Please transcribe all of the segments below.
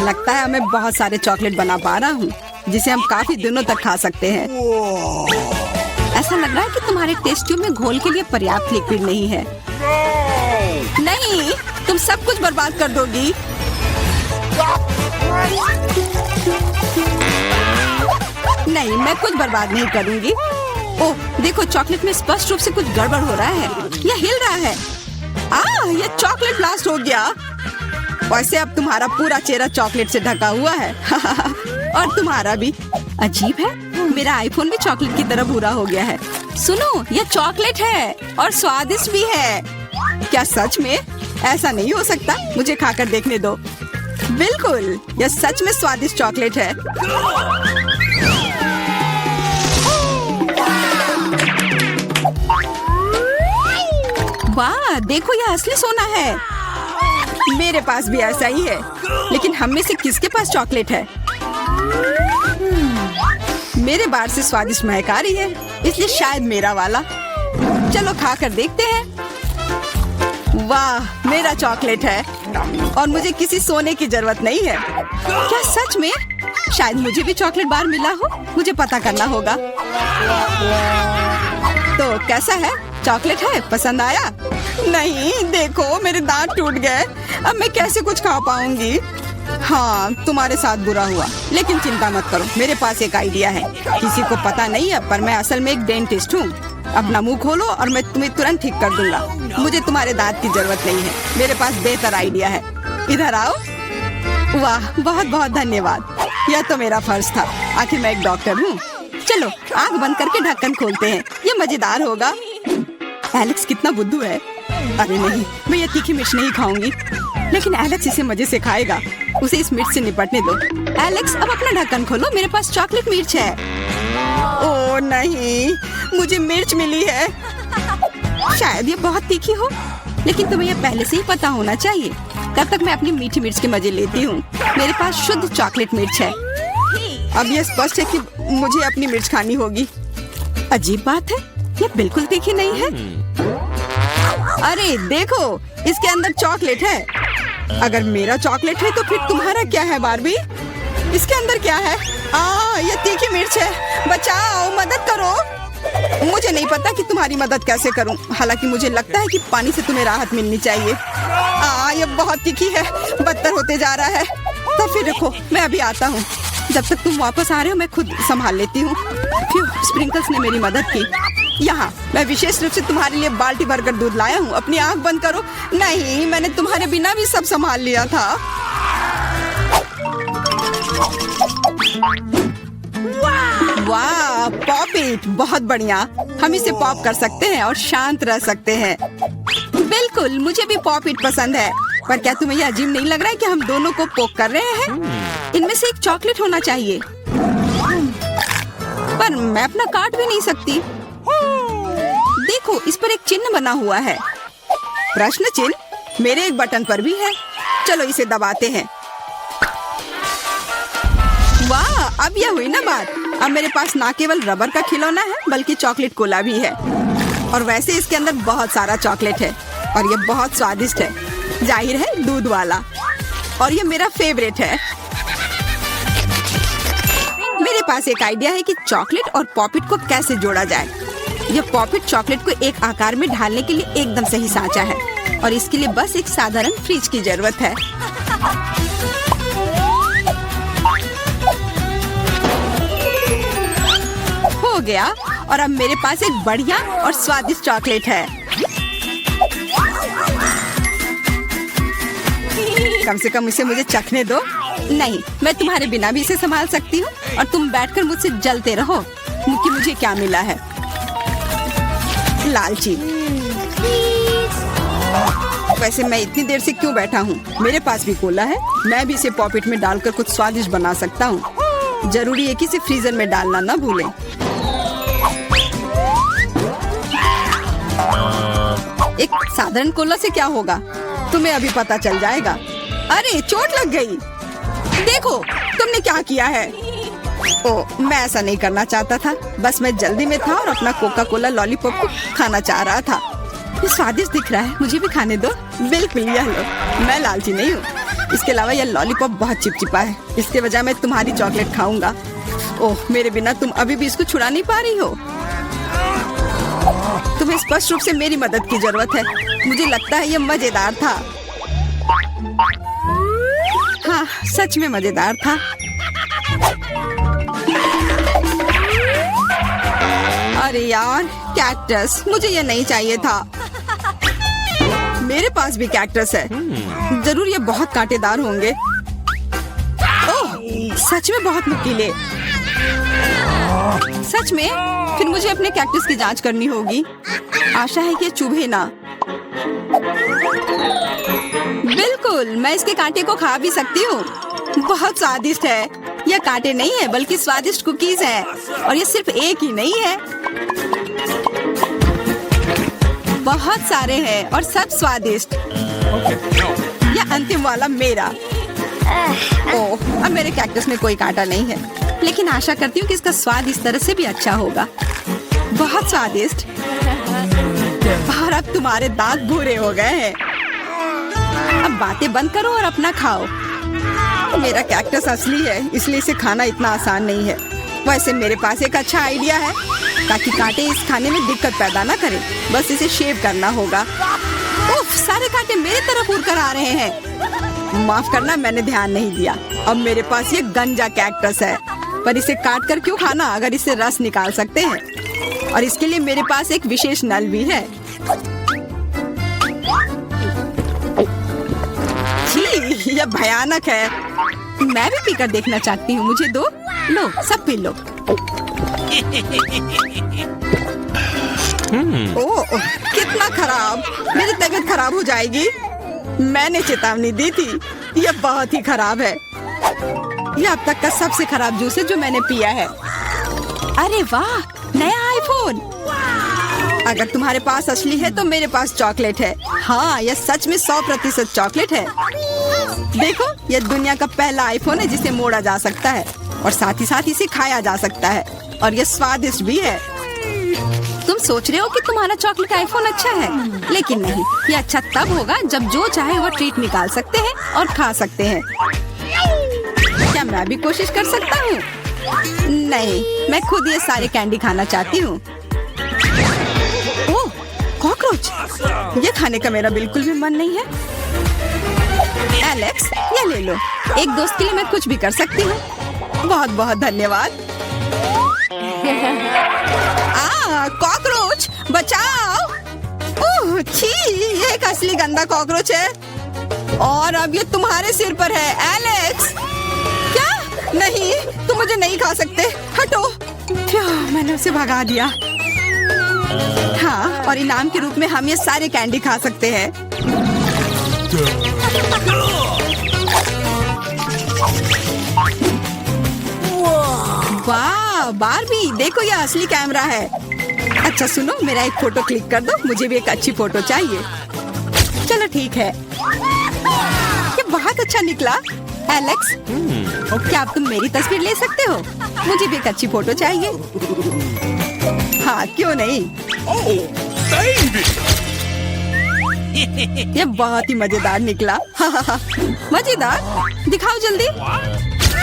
लगता है मैं बहुत सारे चॉकलेट बना पा रहा हूँ जिसे हम काफी दिनों तक खा सकते हैं। ऐसा लग रहा है कि तुम्हारे टेस्ट ट्यूब में घोल के लिए पर्याप्त लिक्विड नहीं है। नहीं, तुम सब कुछ बर्बाद कर दोगी। नहीं, मैं कुछ बर्बाद नहीं करूंगी। ओह, देखो चॉकलेट में स्पष्ट रूप से कुछ गड़बड़ हो रहा है। यह हिल रहा है। यह चॉकलेट ब्लास्ट हो गया। वैसे अब तुम्हारा पूरा चेहरा चॉकलेट से ढका हुआ है। और तुम्हारा भी। अजीब है, मेरा आईफोन भी चॉकलेट की तरह भूरा हो गया है। सुनो, यह चॉकलेट है और स्वादिष्ट भी है। क्या सच में? ऐसा नहीं हो सकता, मुझे खाकर देखने दो। बिल्कुल, यह सच में स्वादिष्ट चॉकलेट है। वाह, देखो यह असली सोना है। मेरे पास भी ऐसा ही है, लेकिन हम में से किसके पास चॉकलेट है? मेरे बार से स्वादिष्ट महक आ रही है, इसलिए शायद मेरा वाला। चलो खा कर देखते हैं। वाह, मेरा चॉकलेट है और मुझे किसी सोने की जरूरत नहीं है। क्या सच में? शायद मुझे भी चॉकलेट बार मिला हो, मुझे पता करना होगा। तो कैसा है? चॉकलेट है? पसंद आया? नहीं, देखो मेरे दांत टूट गए। अब मैं कैसे कुछ खा पाऊंगी? हाँ, तुम्हारे साथ बुरा हुआ, लेकिन चिंता मत करो, मेरे पास एक आइडिया है। किसी को पता नहीं है, पर मैं असल में एक डेंटिस्ट हूँ। अपना मुंह खोलो और मैं तुम्हें तुरंत ठीक कर दूंगा। मुझे तुम्हारे दांत की जरूरत नहीं है, मेरे पास बेहतर आइडिया है। इधर आओ। वाह, बहुत बहुत धन्यवाद। यह तो मेरा फर्ज था, आखिर मैं एक डॉक्टर हूँ। चलो आंख बंद करके ढक्कन खोलते हैं, ये मजेदार होगा। एलेक्स कितना बुद्धू है। अरे नहीं, मैं ये तीखी मिर्च नहीं खाऊंगी, लेकिन एलेक्स इसे मजे से खाएगा। उसे इस मिर्च से निपटने दो। एलेक्स, अब अपना ढक्कन खोलो, मेरे पास चॉकलेट मिर्च है। ओह नहीं, मुझे मिर्च मिली है। शायद ये बहुत तीखी हो, लेकिन तुम्हें यह पहले से ही पता होना चाहिए। तब तक मैं अपनी मीठी मिर्च के मजे लेती हूँ। मेरे पास शुद्ध चॉकलेट मिर्च है। अब यह स्पष्ट है कि मुझे अपनी मिर्च खानी होगी। अजीब बात है, यह बिल्कुल तीखी नहीं है। अरे देखो, इसके अंदर चॉकलेट है। अगर मेरा चॉकलेट है तो फिर तुम्हारा क्या है बार्बी? इसके अंदर क्या है? ये तीखी मिर्च है। बचाओ, मदद करो। मुझे नहीं पता कि तुम्हारी मदद कैसे करूं। हालांकि मुझे लगता है कि पानी से तुम्हें राहत मिलनी चाहिए। ये बहुत तीखी है, बदतर होते जा रहा है। तो फिर रुको, मैं अभी आता हूँ। जब तक तुम वापस आ रहे हो मैं खुद संभाल लेती हूँ। स्प्रिंकल्स ने मेरी मदद की। यहाँ मैं विशेष रूप से तुम्हारे लिए बाल्टी भरकर दूध लाया हूँ। अपनी आंख बंद करो। नहीं, मैंने तुम्हारे बिना भी सब संभाल लिया था। वाह, पॉप इट, बहुत बढ़िया। हम इसे पॉप कर सकते हैं और शांत रह सकते हैं। बिल्कुल, मुझे भी पॉप इट पसंद है। पर क्या तुम्हें यह अजीब नहीं लग रहा है कि हम दोनों को पोक कर रहे हैं? इनमें से एक चॉकलेट होना चाहिए, पर मैं अपना काट भी नहीं सकती। देखो, इस पर एक चिन्ह बना हुआ है। प्रश्न चिन्ह मेरे एक बटन पर भी है। चलो इसे दबाते हैं। वाह, अब यह हुई ना बात। अब मेरे पास ना केवल रबर का खिलौना है, बल्कि चॉकलेट कोला भी है। और वैसे इसके अंदर बहुत सारा चॉकलेट है और यह बहुत स्वादिष्ट है। जाहिर है, दूध वाला। और यह मेरा फेवरेट है। मेरे पास एक आइडिया है कि चॉकलेट और पॉपिट को कैसे जोड़ा जाए। यह पॉपिट चॉकलेट को एक आकार में ढालने के लिए एकदम सही सांचा है और इसके लिए बस एक साधारण फ्रिज की जरूरत है। हो गया, और अब मेरे पास एक बढ़िया और स्वादिष्ट चॉकलेट है। कम से कम इसे मुझे चखने दो। नहीं, मैं तुम्हारे बिना भी इसे संभाल सकती हूँ और तुम बैठकर मुझसे जलते रहो कि मुझे क्या मिला है। लालची। वैसे मैं इतनी देर से क्यों बैठा हूँ? मेरे पास भी कोला है। मैं भी इसे पॉकेट में डालकर कुछ स्वादिष्ट बना सकता हूँ। जरूरी है कि इसे फ्रीजर में डालना ना भूलें। एक साधारण कोला से क्या होगा, तुम्हें अभी पता चल जाएगा। अरे, चोट लग गई। देखो तुमने क्या किया है। ओह, मैं ऐसा नहीं करना चाहता था। बस मैं जल्दी में था और अपना कोका कोला लॉलीपॉप को खाना चाह रहा था। ये स्वादिष्ट दिख रहा है, मुझे भी खाने दो। बिल्कुल, यह लो। मैं लालची नहीं हूँ। इसके अलावा यह लॉलीपॉप बहुत चिपचिपा है। इसके बजाय मैं तुम्हारी चॉकलेट खाऊंगा। ओह, मेरे बिना तुम अभी भी इसको छुड़ा नहीं पा रही हो। तुम्हें स्पष्ट रूप से मेरी मदद की जरूरत है। मुझे लगता है यह मजेदार था। हाँ, सच में मजेदार था। अरे यार, कैक्टस, मुझे ये नहीं चाहिए था। मेरे पास भी कैक्टस है। जरूर ये बहुत कांटेदार होंगे। ओह, सच में बहुत नुकीले। सच में? फिर मुझे अपने कैक्टस की जांच करनी होगी। आशा है कि ये चुभे ना। बिल्कुल, मैं इसके कांटे को खा भी सकती हूँ। बहुत स्वादिष्ट है। यह कांटे नहीं है बल्कि स्वादिष्ट कुकीज है। और ये सिर्फ एक ही नहीं है, बहुत सारे हैं और सब स्वादिष्ट। यह अंतिम वाला मेरा। ओह, अब मेरे कैक्टस में कोई कांटा नहीं है, लेकिन आशा करती हूँ कि इसका स्वाद इस तरह से भी अच्छा होगा। बहुत स्वादिष्ट। और अब तुम्हारे दांत भूरे हो गए हैं। अब बातें बंद करो और अपना खाओ। मेरा कैक्टस असली है, इसलिए इसे खाना इतना आसान नहीं है। वैसे मेरे पास एक अच्छा आइडिया है, ताकि कांटे इस खाने में दिक्कत पैदा ना करें। बस इसे शेव करना होगा। उफ, सारे कांटे मेरी तरफ उड़ कर आ रहे हैं। माफ करना, मैंने ध्यान नहीं दिया। अब मेरे पास ये गंजा कैक्टस है, पर इसे काट कर क्यों खाना अगर इसे रस निकाल सकते हैं। और इसके लिए मेरे पास एक विशेष नल भी है। छी, यह भयानक है। मैं भी पीकर देखना चाहती हूँ। मुझे दो। लो, सब पी लो। ओह, कितना खराब। मेरी तबीयत खराब हो जाएगी। मैंने चेतावनी दी थी। यह बहुत ही खराब है। यह अब तक का सबसे खराब जूस है जो मैंने पिया है। अरे वाह, नया आईफोन। अगर तुम्हारे पास असली है तो मेरे पास चॉकलेट है। हाँ, यह सच में 100% चॉकलेट है। देखो, यह दुनिया का पहला आईफोन है जिसे मोड़ा जा सकता है और साथ ही साथ इसे खाया जा सकता है। और यह स्वादिष्ट भी है। तुम सोच रहे हो कि तुम्हारा चॉकलेट आईफोन अच्छा है, लेकिन नहीं। यह अच्छा तब होगा जब जो चाहे वो ट्रीट निकाल सकते हैं और खा सकते हैं। क्या मैं भी कोशिश कर सकता हूँ? नहीं, मैं खुद ये सारे कैंडी खाना चाहती हूँ। ओह, कॉकरोच। ये खाने का मेरा बिल्कुल भी मन नहीं है। एलेक्स, ये ले लो। एक दोस्त के लिए मैं कुछ भी कर सकती हूँ। बहुत बहुत धन्यवाद। कॉकरोच, बचाओ। ओह, छी, ये एक असली गंदा कॉकरोच है। और अब ये तुम्हारे सिर पर है, एलेक्स। क्या? नहीं, तुम मुझे नहीं खा सकते। हटो। मैंने उसे भगा दिया। हाँ, और इनाम के रूप में हम ये सारे कैंडी खा सकते हैं। वाह, बारबी, देखो यह असली कैमरा है। अच्छा सुनो, मेरा एक फोटो क्लिक कर दो। मुझे भी एक अच्छी फोटो चाहिए। चलो ठीक है। ये बहुत अच्छा निकला। एलेक्स, क्या अब तुम मेरी तस्वीर ले सकते हो? मुझे भी एक अच्छी फोटो चाहिए। हाँ, क्यों नहीं। ये बहुत ही मजेदार निकला। मजेदार? दिखाओ जल्दी।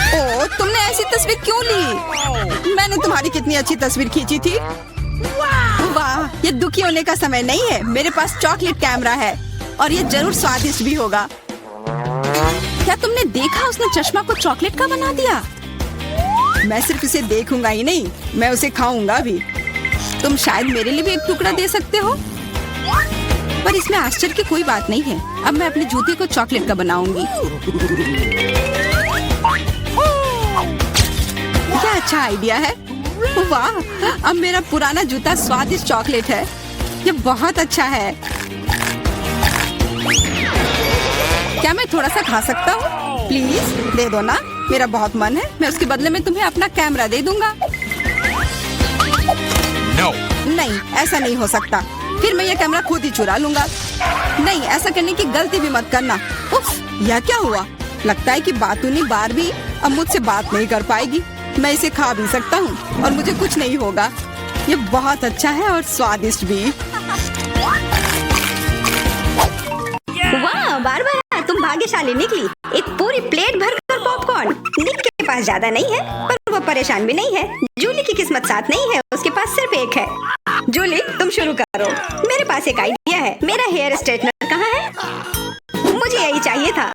ओह, तुमने ऐसी तस्वीर क्यों ली? मैंने तुम्हारी कितनी अच्छी तस्वीर खींची थी। वाह, ये दुखी होने का समय नहीं है। मेरे पास चॉकलेट कैमरा है और ये जरूर स्वादिष्ट भी होगा। क्या तुमने देखा, उसने चश्मा को चॉकलेट का बना दिया। मैं सिर्फ इसे देखूंगा ही नहीं, मैं उसे खाऊंगा भी। तुम शायद मेरे लिए भी एक टुकड़ा दे सकते हो, पर इसमें आश्चर्य की कोई बात नहीं है। अब मैं अपने जूते को चॉकलेट का बनाऊंगी। क्या अच्छा आइडिया है। वाह, अब मेरा पुराना जूता स्वादिष्ट चॉकलेट है। ये बहुत अच्छा है। क्या मैं थोड़ा सा खा सकता हूँ? प्लीज दे दो ना, मेरा बहुत मन है। मैं उसके बदले में तुम्हें अपना कैमरा दे दूंगा। No. नहीं, ऐसा नहीं हो सकता। फिर मैं ये कैमरा खुद ही चुरा लूंगा। नहीं, ऐसा करने की गलती भी मत करना। उफ, यह क्या हुआ? लगता है कि बातूनी बारबी अब मुझसे बात नहीं कर पाएगी। मैं इसे खा भी सकता हूँ और मुझे कुछ नहीं होगा। ये बहुत अच्छा है और स्वादिष्ट भी। वाह बारबरा, तुम भाग्यशाली निकली। एक ज्यादा नहीं है, पर वो परेशान भी नहीं है। जूली की किस्मत साथ नहीं है, उसके पास सिर्फ एक है। जूली, तुम शुरू करो। मेरे पास एक आइडिया है। मेरा हेयर स्ट्रेटनर कहाँ है? मुझे यही चाहिए था।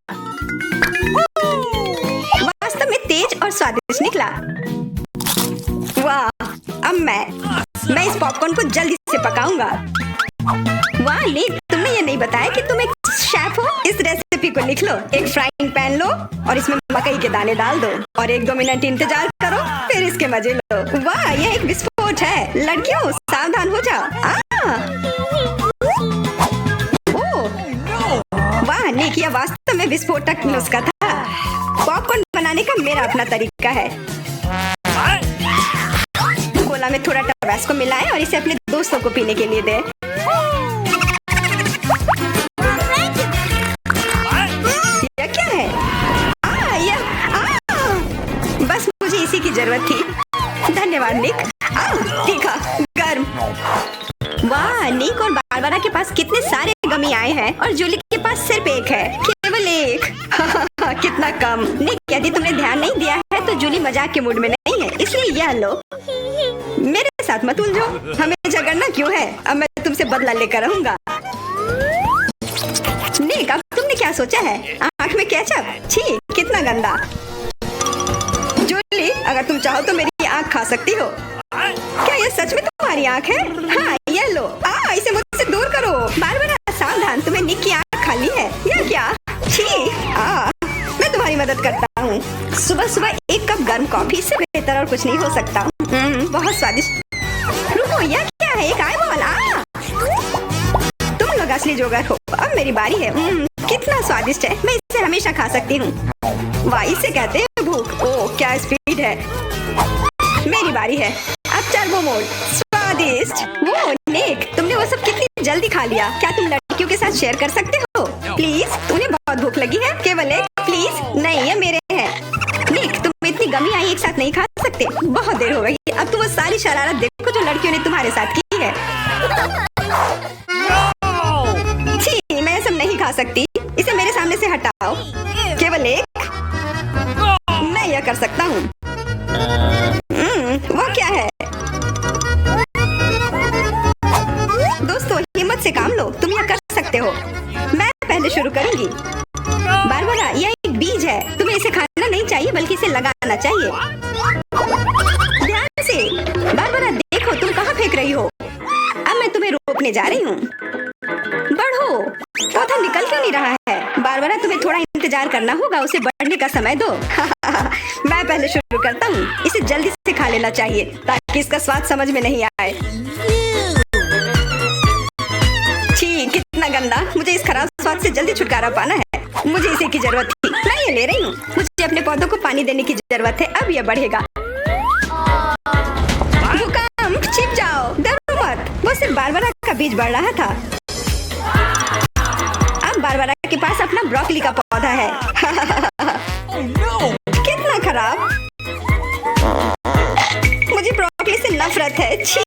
वास्तव में तेज और स्वादिष्ट निकला। वाह, अब मैं इस पॉपकॉर्न को जल्दी से पकाऊंगा। वाह नीक, तुमने ये नहीं बताया कि तुम एक शेफ हो। इस रेसिपी को लिख लो। एक फ्राइंग पैन लो और इसमें मकई के दाने डाल दो और 1-2 मिनट इंतजार करो, फिर इसके मजे लो। वाह, यह एक विस्फोट है। लड़कियों, सावधान हो जाओ। वाह नीक, यह वास्तव में विस्फोटक नुस्खा था। पॉपकॉर्न बनाने का मेरा अपना तरीका है। कोला में थोड़ा टबास्को मिलाएं और इसे अपने दोस्तों को पीने के लिए दें। यह क्या है? बस मुझे इसी की जरूरत थी। धन्यवाद निक। तीखा, गर्म। वाह, निक और बारबरा के पास कितने सारे गमी आए हैं और जूली के पास सिर्फ एक है, केवल एक। कितना कम। निक, यदि तुमने ध्यान नहीं दिया है तो जूली मजाक के मूड में नहीं है, इसलिए यह लो। मेरे साथ मत उलझो। हमें झगड़ना क्यों है? अब मैं तुमसे बदला लेकर रहूंगा। निक, अब तुमने क्या सोचा है? आँख में केचप? छी, कितना गंदा। जूली, अगर तुम चाहो तो मेरी आँख खा सकती हो। क्या ये सच में तुम्हारी आँख है? हाँ, ये लो। इसे मुझसे दूर करो। बारबरा, सावधान, तुम्हें निक की आँख खाली है। यह क्या? छी, मैं तुम्हारी मदद करता हूँ। सुबह सुबह एक कप गर्म कॉफी, इससे बेहतर और कुछ नहीं हो सकता। बहुत स्वादिष्ट। रुको, यह क्या है? एक आईबॉल। तुम लोग असली जोगर हो। अब मेरी बारी है। कितना स्वादिष्ट है। मैं इसे हमेशा खा सकती हूँ। वाह, इसे कहते हैं भूख। ओह, क्या स्पीड है। मेरी बारी है। अब टर्बो मोड। स्वादिष्ट। वो निक, तुमने वो सब कितनी जल्दी खा लिया। क्या तुम लड़कियों के साथ शेयर कर सकते हो? प्लीज, उन्हें बहुत भूख लगी है। केवल एक, प्लीज। नहीं, ये मेरे हैं। निक, तुम इतनी गमी आई एक साथ नहीं खा सकते। बहुत देर हो गई। अब तुम वो सारी शरारत देखो जो लड़कियों ने तुम्हारे साथ की है। छी, मैं सब नहीं खा सकती। इसे मेरे सामने से हटाओ। केवल एक। मैं यह कर सकता हूँ। वो क्या है? दोस्तों, हिम्मत से काम लो। तुम यह कर सकते हो। मैं पहले शुरू करूंगी। बारबरा, यह एक बीज है। तुम्हें इसे खाना नहीं चाहिए, बल्कि इसे लगाना चाहिए। ध्यान से। बारबरा, देखो तुम कहाँ फेंक रही हो। अब मैं तुम्हें रोकने जा रही हूँ। बढ़ो। पौधा निकल क्यों नहीं रहा है? बारबरा, तुम्हें थोड़ा इंतजार करना होगा। उसे बढ़ने का समय दो। मैं पहले शुरू करता हूँ। इसे जल्दी से खा लेना चाहिए ताकि इसका स्वाद समझ में नहीं आए। छी, कितना गंदा। मुझे इस खराब स्वाद से जल्दी छुटकारा पाना है। मुझे इसे की जरूरत थी। मैं ये ले रही हूँ। मुझे अपने पौधों को पानी देने की जरूरत है। अब यह बढ़ेगा। भूकंप, छिप जाओ। डरो मत। वो सिर्फ बारबरा का बीज बढ़ रहा था। अब बारबरा के पास अपना ब्रोकली का पौधा है। कितना खराब। मुझे ब्रोकली से नफरत है। छी।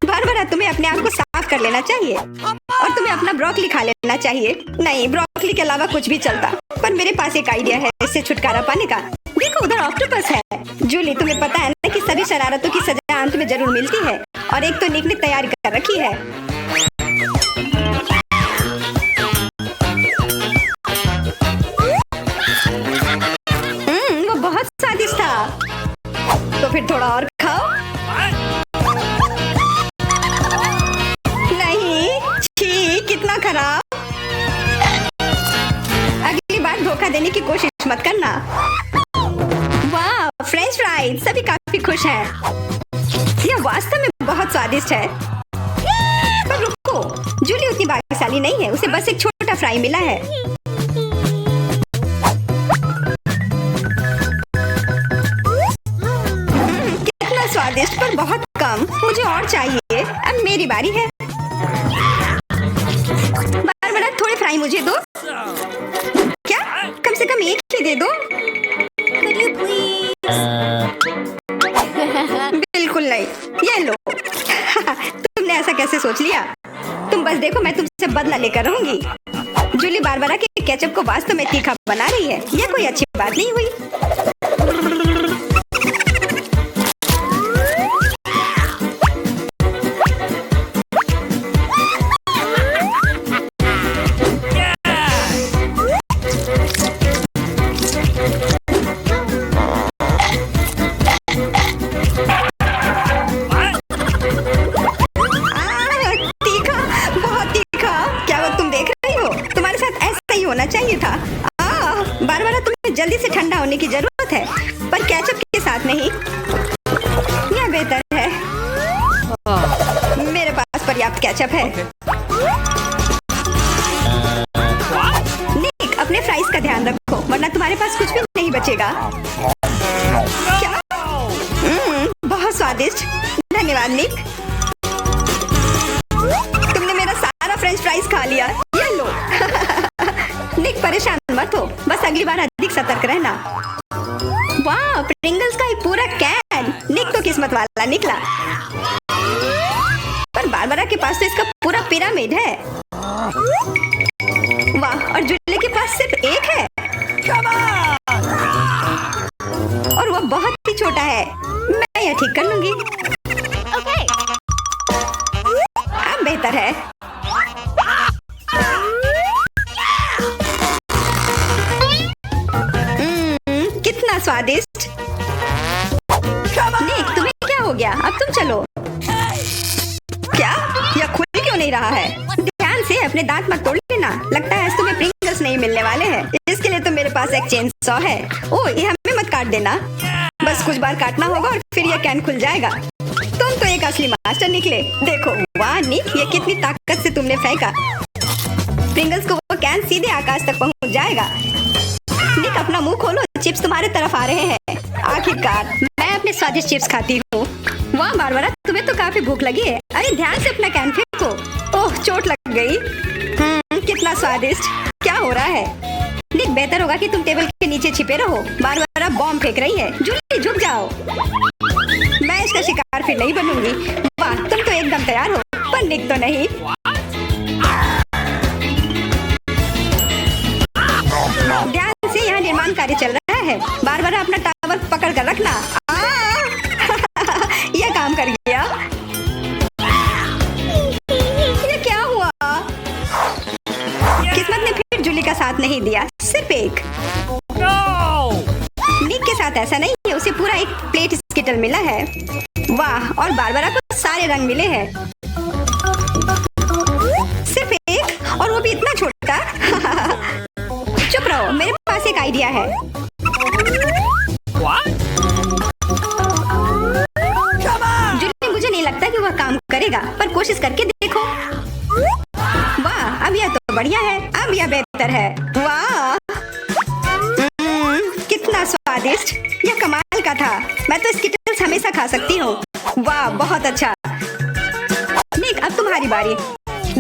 बारबरा, तुम्हें अपने आप को साफ कर लेना चाहिए और तुम्हें अपना ब्रोकली खा लेना चाहिए। नहीं, ब्रोकली के अलावा कुछ भी चलता, पर मेरे पास एक आइडिया है इससे छुटकारा पाने का। देखो, उधर ऑक्टोपस है। जूली, तुम्हें पता है ना कि सभी शरारतों की सजा अंत में जरूर मिलती है, और एक तो निक ने तैयारी कर रखी है। वो बहुत स्वादिष्ट था। तो फिर थोड़ा और खाओ। कितना खराब। अगली बार धोखा देने की कोशिश मत करना। वाह, फ्रेंच फ्राइज। सभी काफी खुश हैं। यह वास्तव में बहुत स्वादिष्ट है। पर रुको, जूली उतनी भाग्यशाली नहीं है। उसे बस एक छोटा फ्राई मिला है। कितना स्वादिष्ट, पर बहुत कम। मुझे और चाहिए। अब मेरी बारी है। बारबरा, थोड़े फ्राई मुझे दो। क्या? कम से कम एक ही दे दो। बिल्कुल नहीं। ये लो। तुमने ऐसा कैसे सोच लिया? तुम बस देखो, मैं तुमसे बदला लेकर रहूंगी। जूली बारबरा के केचप को वास्तव में तीखा बना रही है। यह कोई अच्छी बात नहीं हुई। तीखा, बहुत तीखा। क्या वो तुम देख रही हो? तुम्हारे साथ ऐसा ही होना चाहिए था। बारबारा, तुम्हें जल्दी से ठंडा होने की जरूरत है, पर केचप के साथ नहीं। यह बेहतर है। मेरे पास पर्याप्त केचप है। निक, अपने फ्राइज का ध्यान रखो, वरना तुम्हारे पास कुछ भी नहीं बचेगा। क्या? बहुत स्वादिष्ट। धन्यवाद निक। तुमने मेरा सारा फ्रेंच फ्राइज खा लिया। ये लो। निक, परेशान मत हो, बस अगली बार अधिक सतर्क रहना। वाह, प्रिंगल्स का एक पूरा कैन। निक तो किस्मत वाला निकला। पर बारबारा के पास तो इसका पूरा पिरामिड है। वाह, और जूली के पास सिर्फ एक है। और वो बहुत ही छोटा है। मैं यह ठीक कर लूंगी। अब बेहतर है। कितना स्वादिष्ट। निक, तुम्हें क्या हो गया? अब तुम चलो। क्या? यह खुल क्यों नहीं रहा है? ध्यान से, अपने दांत मत तोड़ लेना। लगता है आज तुम्हें प्रिंगल्स नहीं मिलने वाले हैं। इसके लिए तो मेरे पास एक चेन सॉ है। ओह, ये हमें मत काट देना। बस कुछ बार काटना होगा और फिर यह कैन खुल जाएगा। तुम तो एक असली मास्टर निकले। देखो, वाह निक, ये कितनी ताकत से तुमने फेंका। प्रिंगल्स को वो कैन सीधे आकाश तक पहुंच जाएगा। निक, अपना मुंह खोलो, चिप्स तुम्हारे तरफ आ रहे हैं। आखिरकार मैं अपने स्वादिष्ट चिप्स खाती हूँ। वाह बारबारा, तुम्हें तो काफी भूख लगी है। अरे ध्यान से अपना कैन फेंको। ओह, चोट लग गई। कितना स्वादिष्ट। क्या हो रहा है? निक, बेहतर होगा कि तुम टेबल के नीचे छिपे रहो। बारबारा बॉम्ब फेंक रही है। जूली, झुक जाओ। मैं इसका शिकार फिर नहीं बनूंगी। वाह, तुम तो एकदम तैयार हो, पर निक तो नहीं। ध्यान से, यहाँ निर्माण कार्य चल रहा है। बारबारा, अपना टावर पकड़ कर रखना। यह काम कर गया। ये क्या हुआ? किस्मत ने फिर जूली का साथ नहीं दिया, सिर्फ एक। निक के साथ ऐसा नहीं है, उसे पूरा एक प्लेट स्किटल मिला है। वाह, और बारबारा को सारे रंग मिले हैं। सिर्फ एक, और वो भी इतना छोटा। चुप रहो, मेरे पास एक आइडिया है। जूली, मुझे नहीं लगता कि वह काम करेगा, पर कोशिश करके देखो। वाह, अब यह तो बढ़िया है। अब यह बेहतर है। वाह, कितना स्वादिष्ट। यह कमाल का था। मैं तो स्किटल्स हमेशा खा सकती हूँ। वाह, बहुत अच्छा। निक, अब तुम्हारी बारी।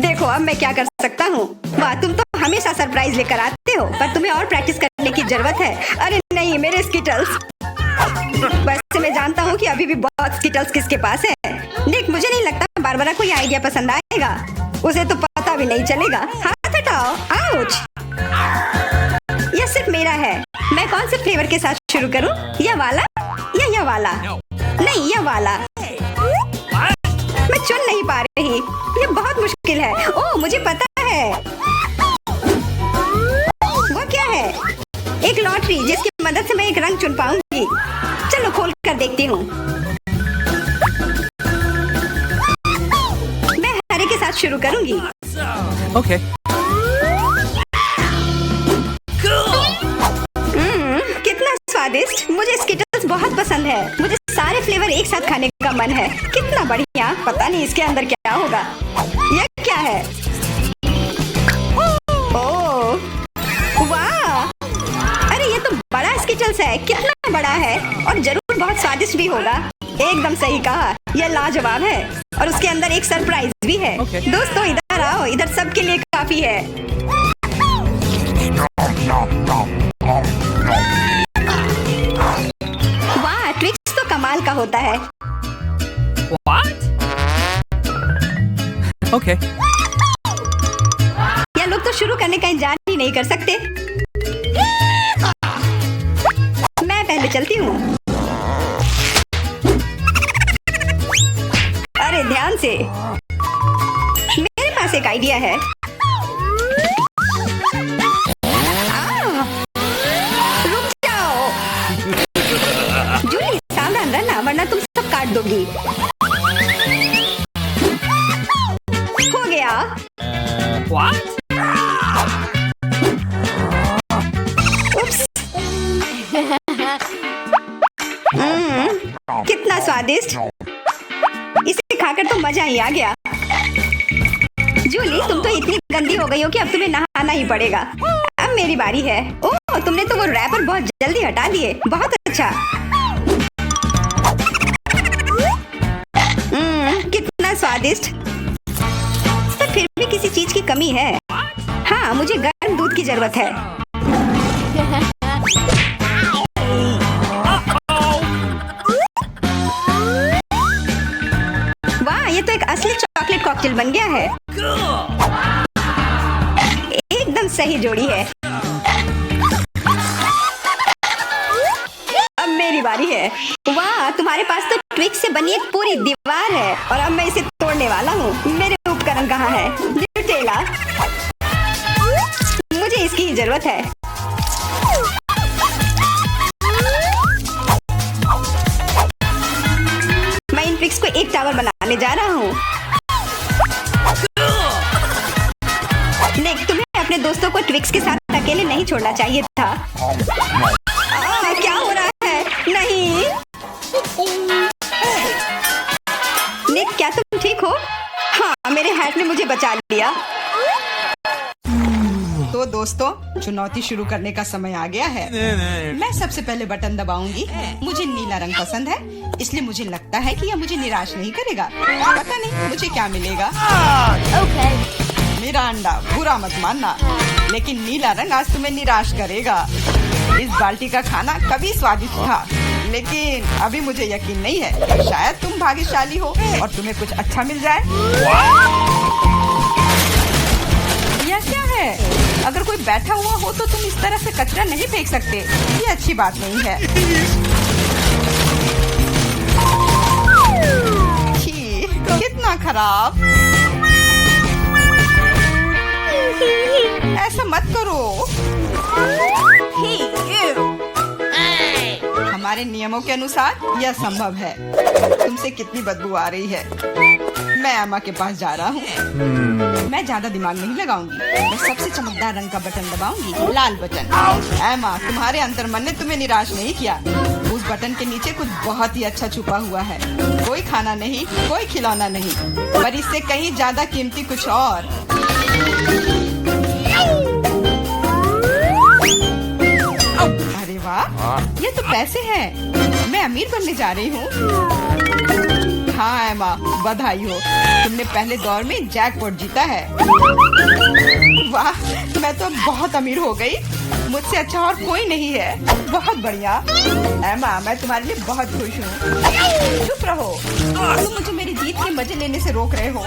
देखो, अब मैं क्या कर सकता हूँ। वाह, तुम तो हमेशा सरप्राइज लेकर आते हो, पर तुम्हें और प्रैक्टिस करने की जरूरत है। अरे नहीं, मेरे स्किटल्स। वैसे मैं जानता हूँ कि अभी भी बहुत स्किटल्स किसके पास है। निक, मुझे नहीं लगता बारबारा को यह आइडिया पसंद आएगा। उसे तो पता भी नहीं चलेगा। हाथ हटाओ। आउच। यह सिर्फ मेरा है। मैं कौन से फ्लेवर के साथ शुरू करूं? यह वाला या यह वाला? नहीं, यह वाला। मैं चुन नहीं पा रही। यह बहुत मुश्किल है। ओह, मुझे पता है। वो क्या है? एक लॉटरी, जिसकी मदद से मैं एक रंग चुन पाऊंगी। चलो खोल कर देखती हूँ। मैं हरे के साथ शुरू करूंगी। Okay. कितना स्वादिष्ट। मुझे स्किटल्स बहुत पसंद है। मुझे सारे फ्लेवर एक साथ खाने का मन है। कितना बढ़िया। पता नहीं इसके अंदर क्या होगा। यह क्या है? ओह, वाह। अरे ये तो बड़ा स्किटल्स है। कितना बड़ा है, और जरूर बहुत स्वादिष्ट भी होगा। एकदम सही कहा। यह लाजवाब है, और उसके अंदर एक सरप्राइज भी है। दोस्तों, इधर आओ। इधर सबके लिए काफी है। वाह, ट्विक्स तो कमाल का होता है। What? Okay. ये लोग तो शुरू करने का इंतजार ही नहीं कर सकते। मैं पहले चलती हूँ। अरे ध्यान से, मेरे पास एक आइडिया है। रुक जाओ जूली, सावधान रहना वरना तुम सब काट दोगी। हो गया। What? उप्स। कितना स्वादिष्ट, इसे खाकर तो मजा ही आ गया। जूली, तुम तो इतनी गंदी हो गई हो कि अब तुम्हें नहाना ही पड़ेगा। अब मेरी बारी है। ओह, तुमने तो वो रैपर बहुत जल्दी हटा दिए, बहुत अच्छा। कितना स्वादिष्ट, पर फिर भी किसी चीज की कमी है। हाँ, मुझे गर्म दूध की जरूरत है। वाह, ये तो एक असली चॉकलेट कॉकटेल बन गया है। एकदम सही जोड़ी है। अब मेरी बारी है। वाह, तुम्हारे पास तो ट्विक्स से बनी एक पूरी दीवार है और अब मैं इसे तोड़ने वाला हूँ। मेरे उपकरण कहाँ है? न्यूटेला, मुझे इसकी ही जरूरत है। मैं इन ट्विक्स को एक टावर बनाने जा रहा हूँ। निक, तुम्हें अपने दोस्तों को ट्विक्स के साथ अकेले नहीं छोड़ना चाहिए था। क्या हो रहा है? नहीं निक, क्या तुम ठीक हो? हाँ, मेरे हैट ने मुझे बचा लिया। तो दोस्तों, चुनौती शुरू करने का समय आ गया है। मैं सबसे पहले बटन दबाऊंगी। मुझे नीला रंग पसंद है, इसलिए मुझे लगता है कि यह मुझे निराश नहीं करेगा। पता नहीं मुझे क्या मिलेगा। मेरा अंडा, बुरा मत मानना, लेकिन नीला रंग आज तुम्हें निराश करेगा। इस बाल्टी का खाना कभी स्वादिष्ट था, लेकिन अभी मुझे यकीन नहीं है। शायद तुम भाग्यशाली हो और तुम्हें कुछ अच्छा मिल जाए। यह क्या है? अगर कोई बैठा हुआ हो तो तुम इस तरह से कचरा नहीं फेंक सकते। ये अच्छी बात नहीं है। छी, कितना खराब। ऐसा मत करो। हमारे नियमों के अनुसार यह संभव है। तुमसे कितनी बदबू आ रही है। मैं एमा के पास जा रहा हूँ। मैं ज्यादा दिमाग नहीं लगाऊंगी। मैं सबसे चमकदार रंग का बटन दबाऊंगी, लाल बटन। एमा, तुम्हारे अंतर्मन ने तुम्हें निराश नहीं किया। उस बटन के नीचे कुछ बहुत ही अच्छा छुपा हुआ है। कोई खाना नहीं, कोई खिलौना नहीं, पर इससे कहीं ज्यादा कीमती कुछ और। अरे वाह, ये तो पैसे हैं। मैं अमीर बनने जा रही हूँ। हाँ एमा, बधाई हो, तुमने पहले दौर में जैकपॉट जीता है। वाह, मैं तो बहुत अमीर हो गई। मुझसे अच्छा और कोई नहीं है। बहुत बढ़िया एमा, मैं तुम्हारे लिए बहुत खुश हूँ। चुप रहो, तुम मुझे मेरी जीत के मजे लेने से रोक रहे हो।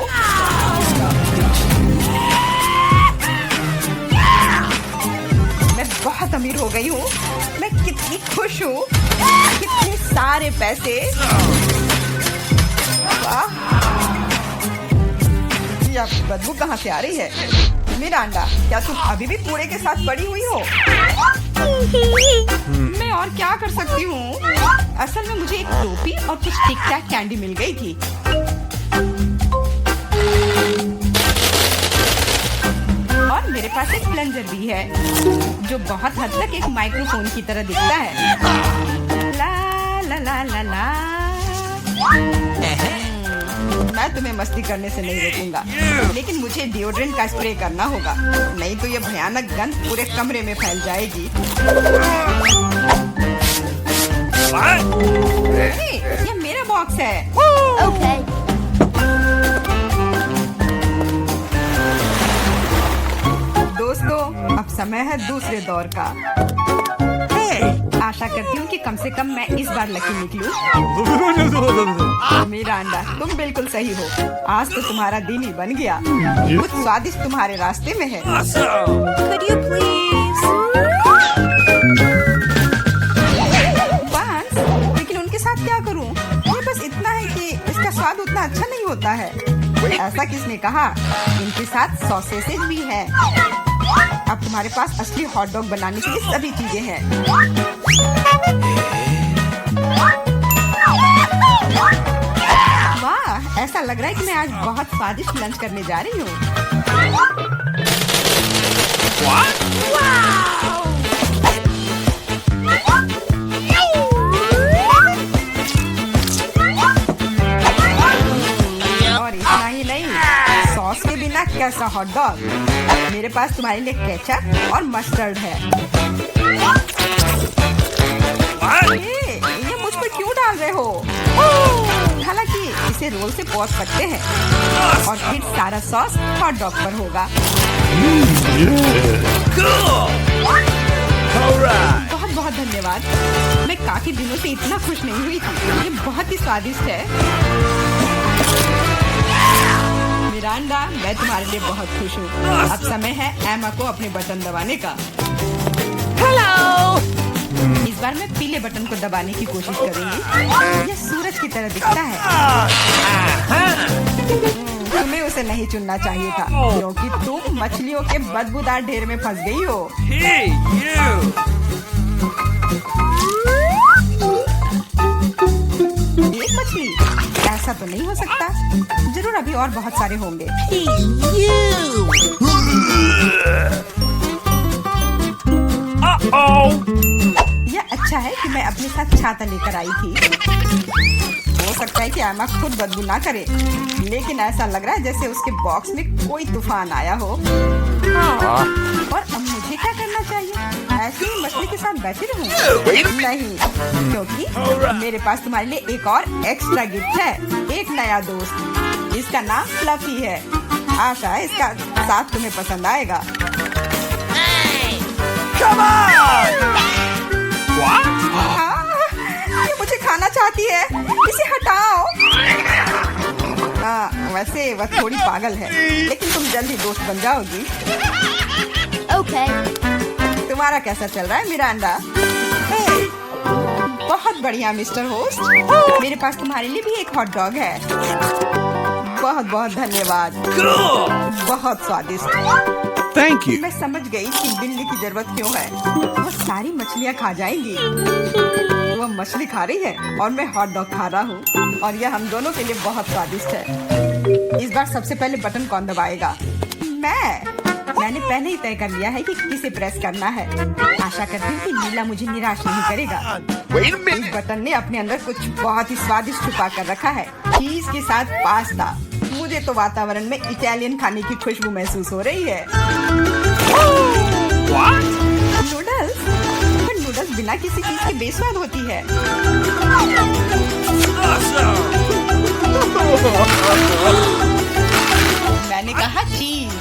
मैं बहुत अमीर हो गई हूँ। मैं कितनी खुश हूँ। कितने सारे पैसे। वाह, यह बदबू कहाँ से आ रही है? मिरांडा, क्या तुम अभी भी कूड़े के साथ पड़ी हुई हो? मैं और क्या कर सकती हूँ? असल में मुझे एक टोपी और कुछ टिक टैक कैंडी मिल गई थी। और मेरे पास एक प्लंजर भी है, जो बहुत हद तक एक माइक्रोफोन की तरह दिखता है। ला ला ला ला ला। मैं तुम्हें मस्ती करने से नहीं रोकूंगा, लेकिन मुझे डिओड्रेंट का स्प्रे करना होगा, नहीं तो ये भयानक गंध पूरे कमरे में फैल जाएगी। ये मेरा बॉक्स है। दोस्तों, अब समय है दूसरे दौर का। आशा करती हूँ कि कम से कम मैं इस बार लकी निकलूं। मिरांडा, तुम बिल्कुल सही हो। आज तो तुम्हारा दिन ही बन गया। कुछ स्वादिष्ट तुम्हारे रास्ते में है। Could you please? वाह, होता है। ऐसा किसने कहा? इनके साथ सॉसेसेज भी है। अब तुम्हारे पास असली हॉट डॉग बनाने के लिए सभी चीजें हैं। वाह, ऐसा लग रहा है कि मैं आज बहुत स्वादिष्ट लंच करने जा रही हूँ। और इतना ही नहीं, सॉस के बिना कैसा हॉट डॉग। मेरे पास तुम्हारे लिए केचप और मस्टर्ड है। ये मुझ पर क्यों डाल रहे हो? हालांकि इसे रोल से पॉच सकते हैं और फिर सारा सॉस हॉट डॉग पर होगा। बहुत बहुत धन्यवाद। मैं काफी दिनों से इतना खुश नहीं हुई थी। ये बहुत ही स्वादिष्ट है। मिरांडा, मैं तुम्हारे लिए बहुत खुश हूँ। अब समय है एमा को अपने बटन दबाने का। हेलो। इस बार मैं पीले बटन को दबाने की कोशिश करूंगी। यह सूरज की तरह दिखता है। तुम्हें उसे नहीं चुनना चाहिए था, क्योंकि तुम मछलियों के बदबूदार ढेर में फंस गई हो। Hey, you! एक मछली? ऐसा तो नहीं हो सकता। जरूर अभी और बहुत सारे होंगे। यह अच्छा है कि मैं अपने साथ छाता लेकर आई थी। हो सकता है कि एमा खुद बदबू ना करे, लेकिन ऐसा लग रहा है जैसे उसके बॉक्स में कोई तूफान आया हो। और अब मुझे क्या करना चाहिए? ऐसे ही मछली के साथ बैठी रहूं? नहीं, क्योंकि मेरे पास तुम्हारे लिए एक और एक्स्ट्रा गिफ्ट है। एक नया दोस्त। इसका नाम फ्लफी है। आशा है इसका साथ तुम्हें पसंद आएगा। ये मुझे खाना चाहती है। इसे हटाओ। वैसे वह थोड़ी पागल है, लेकिन तुम जल्दी दोस्त बन जाओगी। Okay. तुम्हारा कैसा चल रहा है मिरांडा? बहुत बढ़िया मिस्टर होस्ट। मेरे पास तुम्हारे लिए भी एक हॉट डॉग है। बहुत बहुत धन्यवाद। बहुत स्वादिष्ट। Thank you. मैं समझ गई कि बिल्ली की जरूरत क्यों है। वो सारी मछलियाँ खा जाएंगी। वो मछली खा रही है और मैं हॉट डॉग खा रहा हूँ, और यह हम दोनों के लिए बहुत स्वादिष्ट है। इस बार सबसे पहले बटन कौन दबाएगा? मैंने पहले ही तय कर लिया है कि किसे प्रेस करना है। आशा करती हूँ कि नीला मुझे निराश नहीं करेगा। इस बटन ने अपने अंदर कुछ बहुत ही स्वादिष्ट छुपा कर रखा है। चीज के साथ पास्ता। मुझे तो वातावरण में इटालियन खाने की खुशबू महसूस हो रही है। नूडल्स? पर नूडल्स बिना किसी चीज के बेस्वाद होती है। मैंने कहा चीज।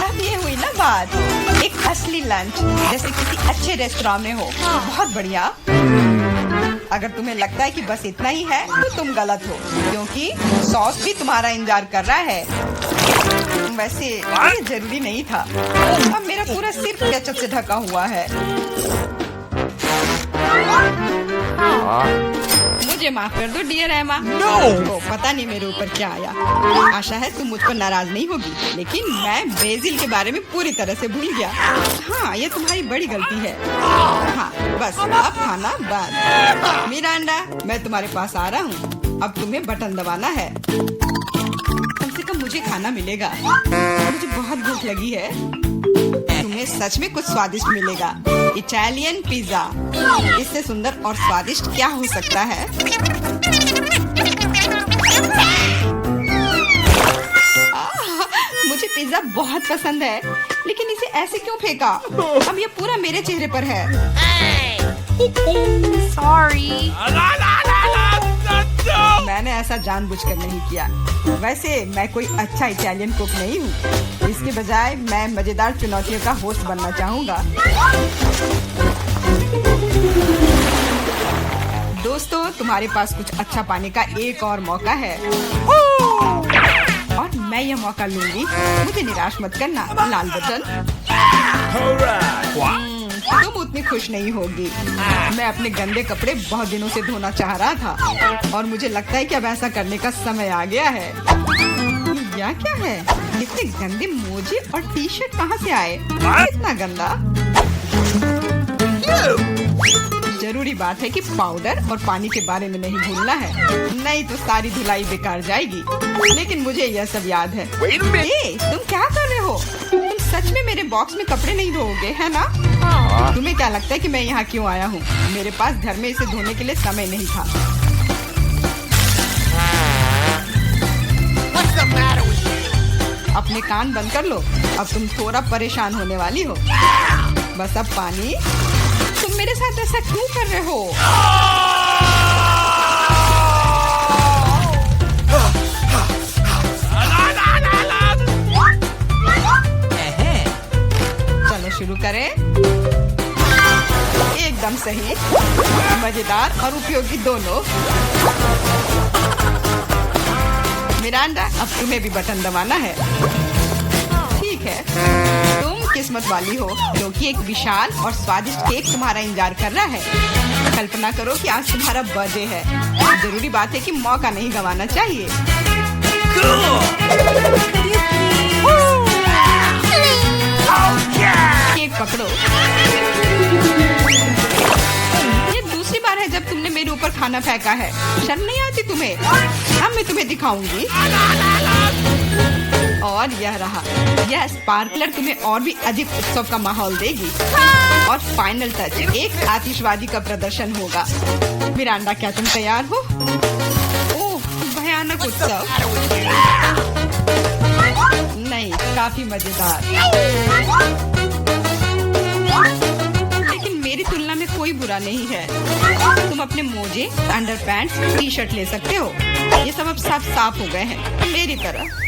अब ये हुई ना बात। एक असली लंच जैसे किसी अच्छे रेस्टोरेंट में हो। बहुत बढ़िया। अगर तुम्हें लगता है कि बस इतना ही है तो तुम गलत हो, क्योंकि सॉस भी तुम्हारा इंतजार कर रहा है। वैसे ये जरूरी नहीं था। अब मेरा पूरा सिर केचप से ढका हुआ है। मुझे माफ कर दो डियर एमा। तो पता नहीं मेरे ऊपर क्या आया। आशा है तुम मुझ पर नाराज नहीं होगी, लेकिन मैं बेसिल के बारे में पूरी तरह से भूल गया। हाँ, ये तुम्हारी बड़ी गलती है। हाँ, बस अब खाना बंद। मिरांडा, मैं तुम्हारे पास आ रहा हूँ। अब तुम्हें बटन दबाना है। कम से कम मुझे खाना मिलेगा। मुझे बहुत भूख लगी है। तुम्हें सच में कुछ स्वादिष्ट मिलेगा। Italian pizza. इससे सुंदर और स्वादिष्ट क्या हो सकता है? मुझे पिज्जा बहुत पसंद है, लेकिन इसे ऐसे क्यों फेंका? अब ये पूरा मेरे चेहरे पर है। Sorry. मैंने ऐसा जानबूझकर नहीं किया। वैसे मैं कोई अच्छा इटालियन कुक नहीं हूँ। इसके बजाय मैं मजेदार चुनौतियों का होस्ट बनना चाहूँगा। दोस्तों, तुम्हारे पास कुछ अच्छा पाने का एक और मौका है, और मैं यह मौका लूंगी। मुझे निराश मत करना। लाल बटन। तुम उतने उतनी खुश नहीं होगी। मैं अपने गंदे कपड़े बहुत दिनों से धोना चाह रहा था और मुझे लगता है कि अब ऐसा करने का समय आ गया है। यह क्या है? इतने गंदे मोजे और टी शर्ट कहाँ से आए? इतना गंदा। जरूरी बात है कि पाउडर और पानी के बारे में नहीं भूलना है, नहीं तो सारी धुलाई बेकार जाएगी। लेकिन मुझे यह सब याद है। तुम क्या कर रहे हो? तुम सच में मेरे बॉक्स में कपड़े नहीं धोओगे, है ना? तुम्हें क्या लगता है कि मैं यहाँ क्यों आया हूँ? मेरे पास घर में इसे धोने के लिए समय नहीं था। अपने कान बंद कर लो, अब तुम थोड़ा परेशान होने वाली हो। बस अब पानी। तुम मेरे साथ ऐसा क्यों कर रहे हो? चलो शुरू करें। एकदम सही, मजेदार और उपयोगी दोनों। मिरांडा, अब तुम्हें भी बटन दबाना है। ठीक है, तुम किस्मत वाली हो क्योंकि एक विशाल और स्वादिष्ट केक तुम्हारा इंतजार कर रहा है। कल्पना करो कि आज तुम्हारा बर्थडे है। जरूरी बात है कि मौका नहीं गंवाना चाहिए। केक पकड़ो। ये दूसरी बार है जब तुमने मेरे ऊपर खाना फेंका है। शर्म नहीं आती तुम्हें? अब मैं तुम्हें दिखाऊंगी। और यह रहा, यह स्पार्कलर तुम्हें और भी अधिक उत्सव का माहौल देगी। और फाइनल टच, एक आतिशबाजी का प्रदर्शन होगा। मिरांडा, क्या तुम तैयार हो? ओह, भयानक उत्सव। नहीं, काफी मजेदार। लेकिन मेरी तुलना में कोई बुरा नहीं है। तुम अपने मोजे, अंडरपैंट्स, टी शर्ट ले सकते हो। ये सब अब साफ हो गए हैं, मेरी तरह।